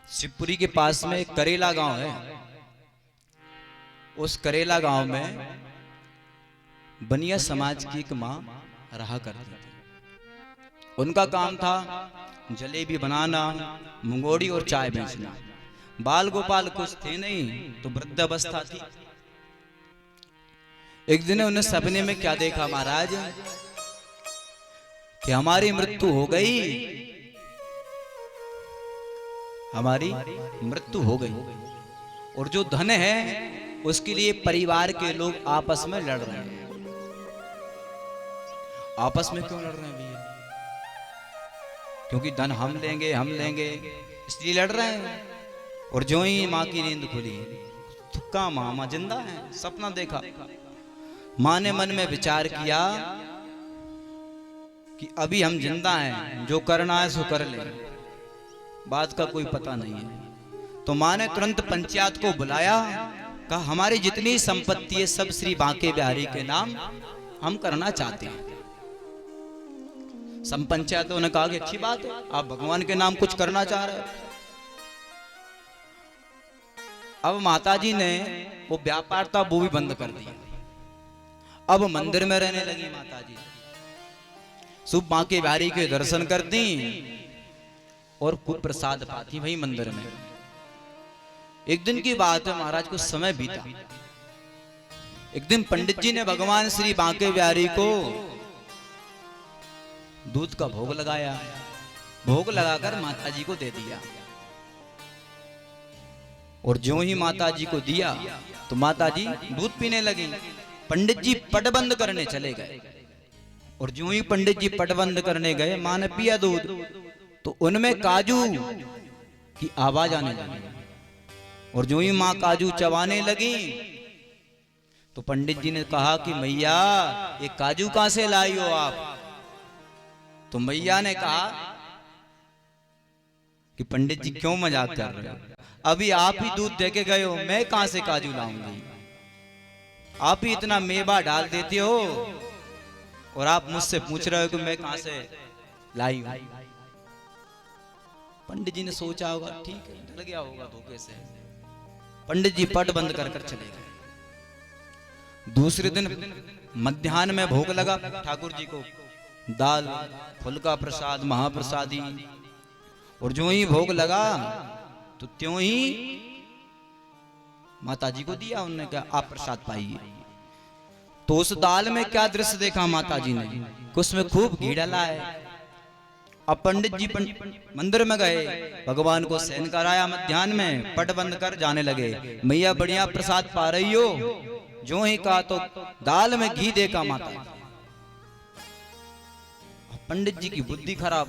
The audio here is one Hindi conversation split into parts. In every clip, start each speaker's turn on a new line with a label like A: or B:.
A: शिवपुरी के पास में एक करेला गांव है। उस करेला गांव में बनिया समाज की एक माँ रहा करती थी। उनका काम था जलेबी बनाना, मुंगोड़ी और चाय बेचना। बाल गोपाल कुछ थे नहीं तो वृद्धावस्था थी। एक दिन उन्हें सपने में क्या देखा महाराज कि हमारी मृत्यु हो गई, हमारी मृत्यु हो गई और जो धन है उसके लिए परिवार के लोग आपस में लड़ रहे हैं। आपस में क्यों लड़ रहे हैं भैया? क्योंकि धन हम लेंगे इसलिए लड़ रहे हैं। और जो ही माँ की नींद खुली, थुक्का मामा जिंदा है, सपना देखा। माँ ने मन में विचार किया कि अभी हम जिंदा हैं, जो करना है सो कर लें, बात का कोई पता नहीं है। तो माँ ने तुरंत पंचायत को बुलाया, कहा हमारी जितनी संपत्ति है सब श्री बांके बिहारी के नाम हम करना चाहते हैं। सब पंचायतों ने कहा कि अच्छी बात है, आप भगवान के नाम कुछ करना चाह रहे हो। अब माताजी ने वो व्यापार था वो भी बंद कर दिया। अब मंदिर में रहने लगी माताजी। सुबह बांके बिहारी के दर्शन करती और खूब प्रसाद पाती वही मंदिर में। एक दिन की बात है महाराज, कुछ समय बीता। एक दिन पंडित जी ने भगवान श्री बांके बिहारी को दूध का भोग लगाया। भोग लगाकर माताजी को दे दिया और जो ही माताजी को दिया तो माताजी दूध पीने लगी। पंडित जी पट बंद करने चले गए और जो ही पंडित जी पट बंद करने गए, मां ने पिया दूध तो उनमें काजू की आवाज आने लगी। और जो ही मां काजू चबाने लगी तो पंडित जी ने कहा कि मैया ये काजू कहां से लाई हो आप? तो मैया ने कहा कि पंडित जी क्यों मजाक कर रहे हो, अभी आप ही दूध दे के गए हो, मैं कहां से काजू लाऊंगी? आप ही इतना मेवा डाल देते हो और आप मुझसे पूछ रहे हो कि मैं कहां से लाई हूं। पंडित जी ने सोचा होगा ठीक है, डर गया होगा धोखे से। पंडित जी पट बंद कर चले गए। दूसरे दिन मध्याह्न में भोग लगा ठाकुर जी को, दाल फुल्का प्रसाद महाप्रसादी। और जो ही भोग लगा तो त्यों ही माताजी को दिया। उन्होंने कहा आप प्रसाद पाइए। तो उस दाल में क्या दृश्य देखा माताजी ने, उसमें खूब घी डाला है। अब पंडित जी मंदिर में गए, भगवान को शयन कराया मध्याह्न में, पट बंद कर जाने लगे। मैया बढ़िया प्रसाद पा रही हो? जो ही कहा तो दाल में घी देखा माता। पंडित जी की बुद्धि खराब,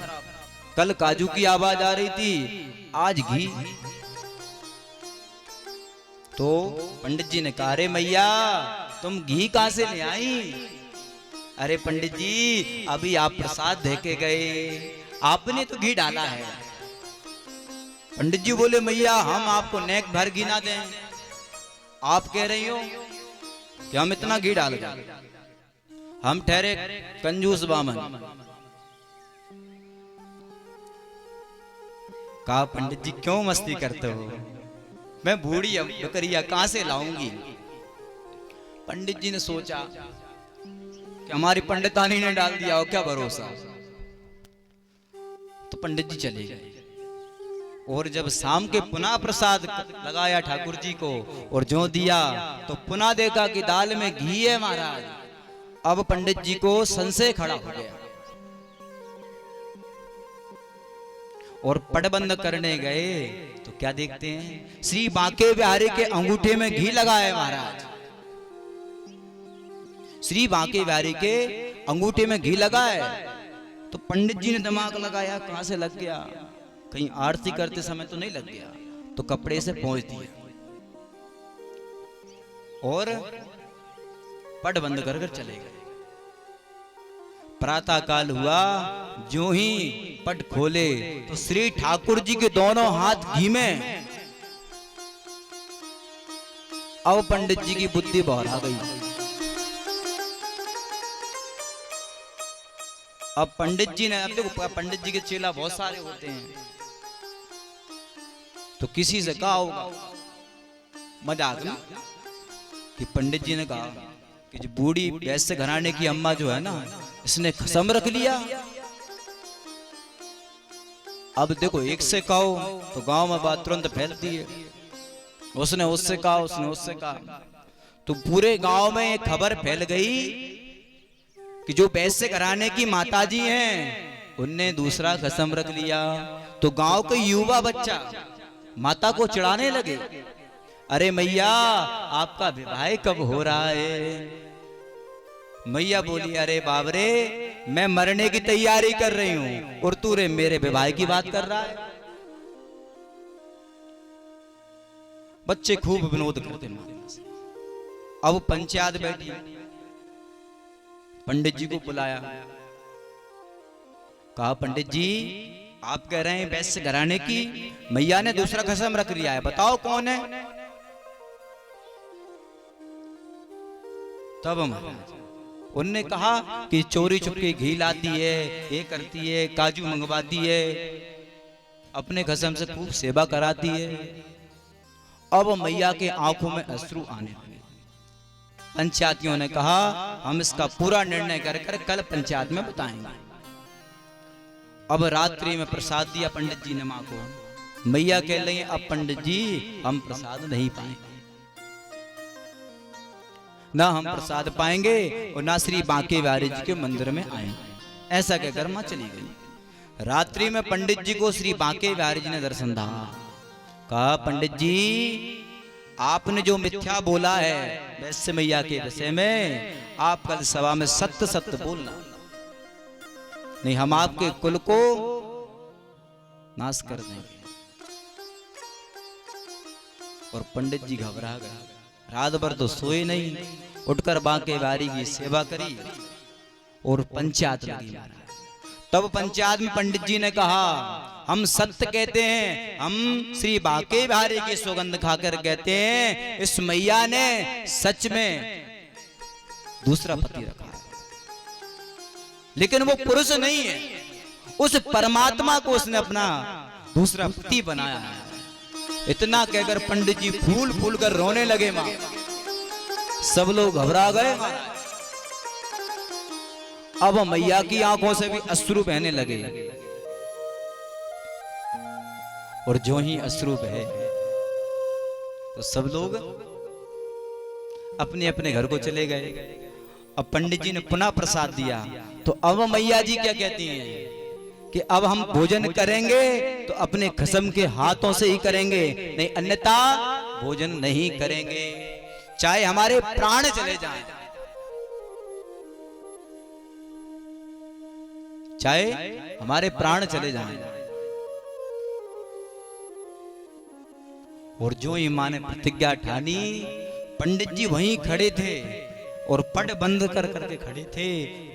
A: कल काजू की आवाज आ रही थी, आज घी। तो पंडित जी ने कहा अरे मैया तुम घी कहां से ले आई? अरे पंडित जी अभी आप प्रसाद दे के गए, आपने तो घी डाला है। पंडित जी बोले मैया हम आपको नेक भर घी ना दें, आप कह रही हो कि हम इतना घी डाल गए, हम ठहरे कंजूस बामन। कहा पंडित जी क्यों मस्ती करते हो, मैं बूढ़ी बकरिया कहां से लाऊंगी? पंडित जी ने सोचा कि हमारी पंडितानी ने डाल दिया हो, क्या भरोसा। तो पंडित जी चले गए और जब शाम के पुनः प्रसाद लगाया ठाकुर जी को और जो दिया तो पुनः देखा कि दाल में घी है महाराज। अब पंडित जी को संशय खड़ा हो गया और पट बंद करने गए तो क्या देखते हैं, श्री बांके बिहारी के अंगूठे में घी लगा है महाराज। श्री बांके बिहारी के अंगूठे में घी लगा है। तो पंडित जी ने दिमाग लगाया कहां से लग गया, कहीं आरती करते समय तो नहीं लग गया। तो कपड़े से पोंछ दिया और पट बंद कर चले गए। प्रातः काल हुआ, जो ही पट खोले तो श्री ठाकुर जी के दोनों हाथ घी में। अब पंडित जी की बुद्धि बौरा गई। अब पंडित जी ने, अब देखो पंडित जी के चेला बहुत सारे होते हैं, तो किसी से कहा होगा मजाक में कि पंडित जी ने कहा कि जो बूढ़ी वैश्य घराने की अम्मा जो है ना, इसने कसम रख लिया। अब देखो, एक से कहो तो गांव में बात तुरंत फैलती है। उसने उससे कहा, उसने उससे कहा, तो पूरे गांव में एक खबर फैल गई कि जो वैश्य घराने की माताजी हैं उनने दूसरा कसम रख लिया। तो गांव के युवा बच्चा माता को चिढ़ाने लगे, अरे मैया आपका विवाह कब हो रहा है? मैया बोली, अरे बाबरे मैं मरने की तैयारी कर रही हूं और तू रे मेरे विवाह की बात कर रहा है। बच्चे खूब विनोद करते माता से। अब पंचायत बैठी, पंडित जी को बुलाया, कहा पंडित जी आप कह रहे हैं वैश्य घराने की मैया ने दूसरा कसम रख लिया है, बताओ कौन है? तब उनने कहा कि चोरी छुपके घी लाती है, ये करती है, काजू मंगवाती है, अपने कसम से खूब सेवा कराती है। अब मैया के आंखों में अश्रु आने लगे। पंचायतियों ने कहा हम इसका पूरा निर्णय कर कल पंचायत में बताएंगे। अब रात्रि में प्रसाद दिया पंडित जी ने मां को। मैया कह रही अब पंडित जी हम प्रसाद नहीं पाएंगे, ना हम प्रसाद पाएंगे और ना श्री बांके बिहारी जी के मंदिर में आएंगे। ऐसा कहकर मां चली गई। रात्रि में पंडित जी को श्री बांके बिहारी जी ने दर्शन दिया। कहा पंडित जी आपने जो मिथ्या बोला है वैश्य मैया के विषय में, आप कल सभा में सत्य सत्य बोलना, नहीं हम आपके कुल को नाश कर देंगे। और पंडित जी घबरा गए। रात भर तो सोए नहीं, उठकर बांके बिहारी की सेवा करी और पंचायत लगी। तब पंचायत में पंडित जी ने कहा हम सत्य कहते हैं, हम श्री बांके बिहारी की सौगंध खाकर कहते हैं इस मैया ने सच में दूसरा पति रखा है, लेकिन वो पुरुष नहीं है, उस परमात्मा को उसने अपना दूसरा पति बनाया है। इतना कहकर पंडित जी फूल फूल कर रोने लगे। मां सब लोग घबरा गए। अब मैया की आंखों से भी अश्रु बहने लगे और जो ही अश्रु बहे तो सब लोग अपने अपने घर को चले गए। अब पंडित जी ने पुनः प्रसाद दिया तो अब मैया जी क्या कहती हैं कि अब हम भोजन करेंगे तो अपने कसम के हाथों से ही करेंगे, नहीं अन्यथा भोजन नहीं करेंगे, चाहे हमारे प्राण चले जाएं, चाहे हमारे प्राण चले जाएं। और जो ही मां ने प्रतिज्ञा ठानी, पंडित जी वहीं खड़े थे और पट बंद कर करके खड़े थे,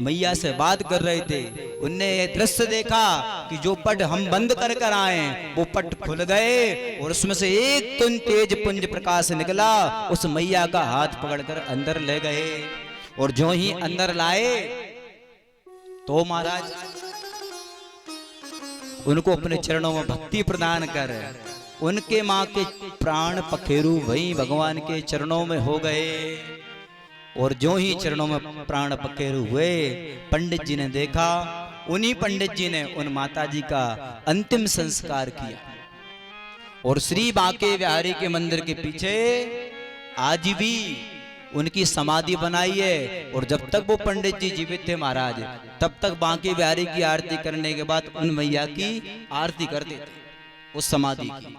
A: मैया से बात कर रहे थे। उनने ये दृश्य देखा कि जो पट हम बंद कर कर आए वो पट खुल गए और उसमें से एक तुन तेज पुंज प्रकाश निकला, उस मैया का हाथ पकड़कर अंदर ले गए। और जो ही अंदर लाए तो महाराज उनको अपने चरणों में भक्ति प्रदान कर उनके मां के प्राण पखेरु वही भगवान के चरणों में हो गए। और जो ही चरणों में प्राण पखेरु हुए, पंडित जी ने देखा, उन्हीं पंडित जी ने उन माता जी का अंतिम संस्कार किया। और श्री बांके बिहारी के मंदिर के पीछे आज भी उनकी समाधि बनाई है। और जब तक वो पंडित जी जीवित थे महाराज, तब तक बांके बिहारी की आरती करने के बाद उन मैया की आरती करते थे उस समाधि की।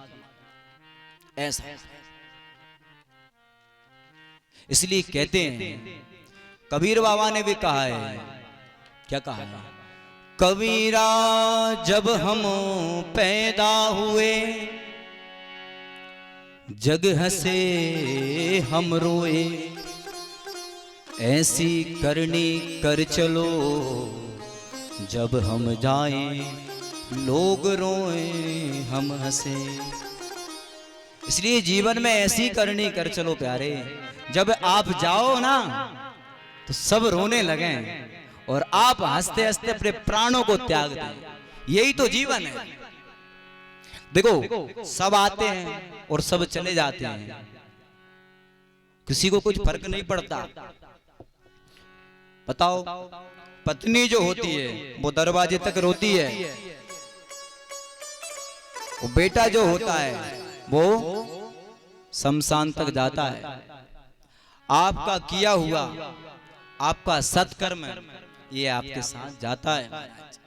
A: ऐसा इसलिए कहते हैं, कबीर बाबा ने भी कहा है, क्या कहा है? कबीरा जब हम पैदा हुए, जग हंसे हम रोए, ऐसी करनी कर चलो, जब हम जाएं लोग रोए हम हंसे। इसलिए जीवन में ऐसी करनी कर चलो प्यारे, जब आप जाओ ना तो सब रोने लगे और आप हंसते हंसते अपने प्राणों को त्याग दें। यही तो जीवन है। देखो सब आते हैं और सब चले जाते हैं, किसी को कुछ फर्क नहीं पड़ता। बताओ, पत्नी जो होती है वो दरवाजे तक रोती है, वो बेटा जो होता है वो शमशान तक जाता है। आपका किया हुआ, आपका सत्कर्म ये आपके साथ जाता है महाराज।